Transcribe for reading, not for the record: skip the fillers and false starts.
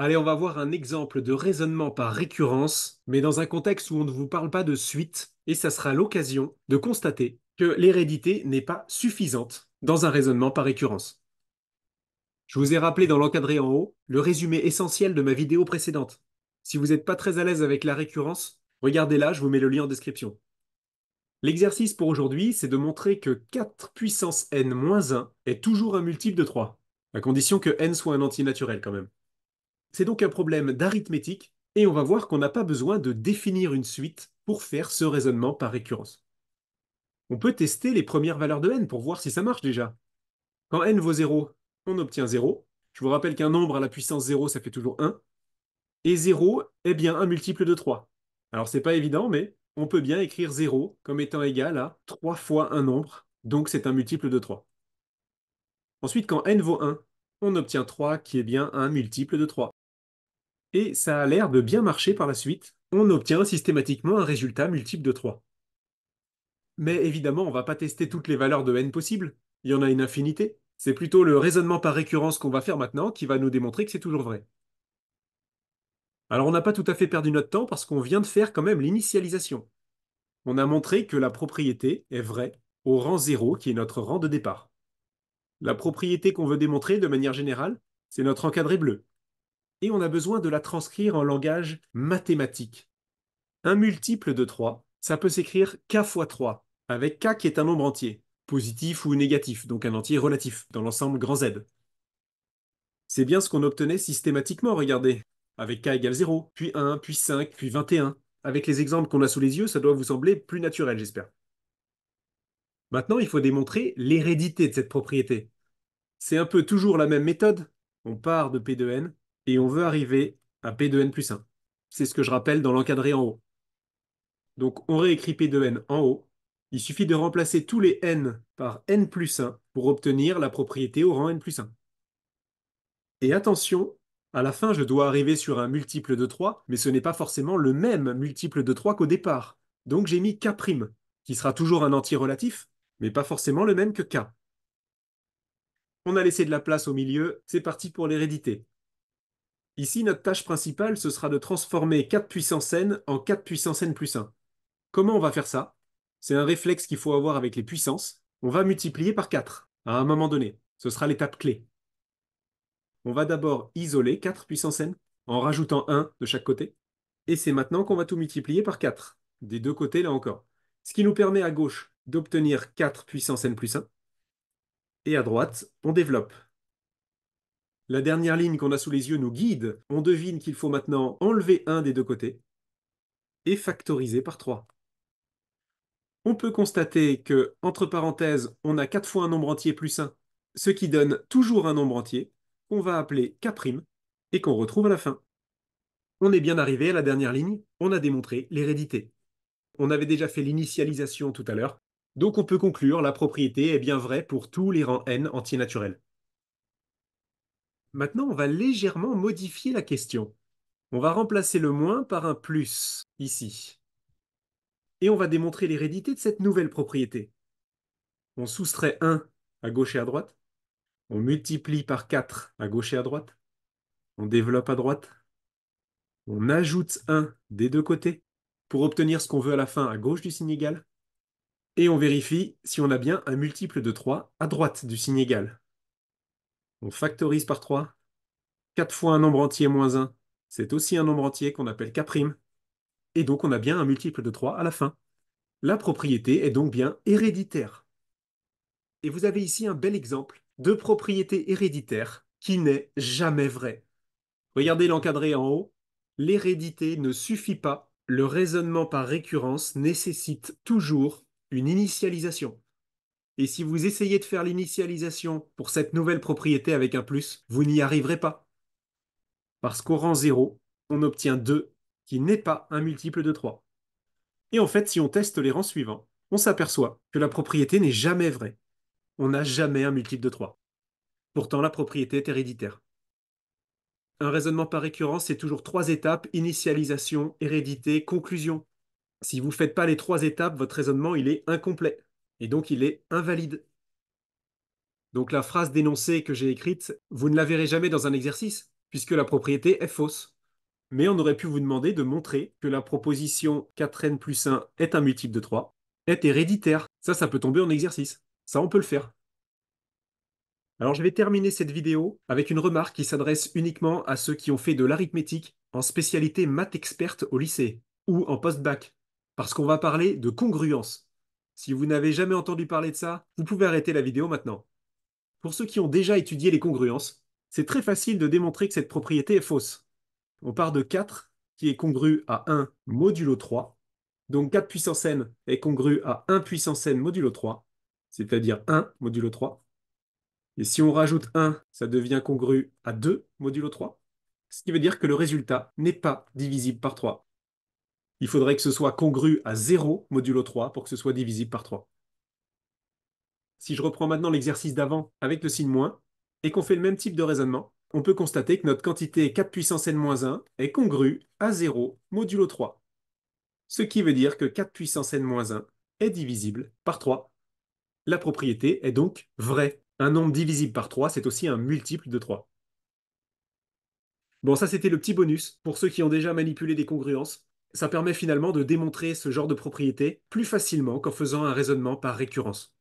Allez, on va voir un exemple de raisonnement par récurrence, mais dans un contexte où on ne vous parle pas de suite, et ça sera l'occasion de constater que l'hérédité n'est pas suffisante dans un raisonnement par récurrence. Je vous ai rappelé dans l'encadré en haut le résumé essentiel de ma vidéo précédente. Si vous n'êtes pas très à l'aise avec la récurrence, regardez là, je vous mets le lien en description. L'exercice pour aujourd'hui, c'est de montrer que 4 puissance n moins 1 est toujours un multiple de 3, à condition que n soit un entier naturel quand même. C'est donc un problème d'arithmétique, et on va voir qu'on n'a pas besoin de définir une suite pour faire ce raisonnement par récurrence. On peut tester les premières valeurs de n pour voir si ça marche déjà. Quand n vaut 0, on obtient 0. Je vous rappelle qu'un nombre à la puissance 0, ça fait toujours 1. Et 0 est bien un multiple de 3. Alors c'est pas évident, mais on peut bien écrire 0 comme étant égal à 3 fois un nombre, donc c'est un multiple de 3. Ensuite, quand n vaut 1, on obtient 3 qui est bien un multiple de 3. Et ça a l'air de bien marcher par la suite. On obtient systématiquement un résultat multiple de 3. Mais évidemment, on ne va pas tester toutes les valeurs de n possibles. Il y en a une infinité. C'est plutôt le raisonnement par récurrence qu'on va faire maintenant qui va nous démontrer que c'est toujours vrai. Alors on n'a pas tout à fait perdu notre temps parce qu'on vient de faire quand même l'initialisation. On a montré que la propriété est vraie au rang 0 qui est notre rang de départ. La propriété qu'on veut démontrer de manière générale, c'est notre encadré bleu. Et on a besoin de la transcrire en langage mathématique. Un multiple de 3, ça peut s'écrire k fois 3, avec k qui est un nombre entier, positif ou négatif, donc un entier relatif, dans l'ensemble grand Z. C'est bien ce qu'on obtenait systématiquement, regardez, avec k égale 0, puis 1, puis 5, puis 21. Avec les exemples qu'on a sous les yeux, ça doit vous sembler plus naturel, j'espère. Maintenant, il faut démontrer l'hérédité de cette propriété. C'est un peu toujours la même méthode. On part de P de n et on veut arriver à P de n plus 1. C'est ce que je rappelle dans l'encadré en haut. Donc on réécrit P de n en haut. Il suffit de remplacer tous les n par n plus 1 pour obtenir la propriété au rang n plus 1. Et attention, à la fin, je dois arriver sur un multiple de 3, mais ce n'est pas forcément le même multiple de 3 qu'au départ. Donc j'ai mis k', qui sera toujours un entier relatif, mais pas forcément le même que k. On a laissé de la place au milieu, c'est parti pour l'hérédité. Ici, notre tâche principale, ce sera de transformer 4 puissance n en 4 puissance n plus 1. Comment on va faire ça? C'est un réflexe qu'il faut avoir avec les puissances. On va multiplier par 4 à un moment donné. Ce sera l'étape clé. On va d'abord isoler 4 puissance n en rajoutant 1 de chaque côté. Et c'est maintenant qu'on va tout multiplier par 4, des deux côtés là encore. Ce qui nous permet à gauche d'obtenir 4 puissance n plus 1. Et à droite, on développe. La dernière ligne qu'on a sous les yeux nous guide. On devine qu'il faut maintenant enlever 1 des deux côtés et factoriser par 3. On peut constater que, entre parenthèses, on a 4 fois un nombre entier plus 1, ce qui donne toujours un nombre entier, qu'on va appeler k', et qu'on retrouve à la fin. On est bien arrivé à la dernière ligne, on a démontré l'hérédité. On avait déjà fait l'initialisation tout à l'heure, donc on peut conclure la propriété est bien vraie pour tous les rangs n entiers naturels. Maintenant, on va légèrement modifier la question. On va remplacer le moins par un plus, ici. Et on va démontrer l'hérédité de cette nouvelle propriété. On soustrait 1 à gauche et à droite. On multiplie par 4 à gauche et à droite. On développe à droite. On ajoute 1 des deux côtés pour obtenir ce qu'on veut à la fin à gauche du signe égal. Et on vérifie si on a bien un multiple de 3 à droite du signe égal. On factorise par 3. 4 fois un nombre entier moins 1, c'est aussi un nombre entier qu'on appelle k'. Et donc on a bien un multiple de 3 à la fin. La propriété est donc bien héréditaire. Et vous avez ici un bel exemple de propriété héréditaire qui n'est jamais vraie. Regardez l'encadré en haut. L'hérédité ne suffit pas. Le raisonnement par récurrence nécessite toujours une initialisation. Et si vous essayez de faire l'initialisation pour cette nouvelle propriété avec un plus, vous n'y arriverez pas. Parce qu'au rang 0, on obtient 2, qui n'est pas un multiple de 3. Et en fait, si on teste les rangs suivants, on s'aperçoit que la propriété n'est jamais vraie. On n'a jamais un multiple de 3. Pourtant, la propriété est héréditaire. Un raisonnement par récurrence, c'est toujours 3 étapes, initialisation, hérédité, conclusion. Si vous ne faites pas les 3 étapes, votre raisonnement, il est incomplet. Et donc, il est invalide. Donc, la phrase d'énoncé que j'ai écrite, vous ne la verrez jamais dans un exercice. puisque la propriété est fausse. Mais on aurait pu vous demander de montrer que la proposition 4n plus 1 est un multiple de 3 est héréditaire. Ça peut tomber en exercice. Ça, on peut le faire. Alors, je vais terminer cette vidéo avec une remarque qui s'adresse uniquement à ceux qui ont fait de l'arithmétique en spécialité maths experte au lycée ou en post-bac, parce qu'on va parler de congruence. Si vous n'avez jamais entendu parler de ça, vous pouvez arrêter la vidéo maintenant. Pour ceux qui ont déjà étudié les congruences, c'est très facile de démontrer que cette propriété est fausse. On part de 4 qui est congru à 1 modulo 3. Donc 4 puissance n est congru à 1 puissance n modulo 3, c'est-à-dire 1 modulo 3. Et si on rajoute 1, ça devient congru à 2 modulo 3, ce qui veut dire que le résultat n'est pas divisible par 3. Il faudrait que ce soit congru à 0 modulo 3 pour que ce soit divisible par 3. Si je reprends maintenant l'exercice d'avant avec le signe moins, et qu'on fait le même type de raisonnement, on peut constater que notre quantité 4 puissance n-1 est congrue à 0 modulo 3. Ce qui veut dire que 4 puissance n-1 est divisible par 3. La propriété est donc vraie. Un nombre divisible par 3, c'est aussi un multiple de 3. Bon, ça c'était le petit bonus pour ceux qui ont déjà manipulé des congruences. Ça permet finalement de démontrer ce genre de propriété plus facilement qu'en faisant un raisonnement par récurrence.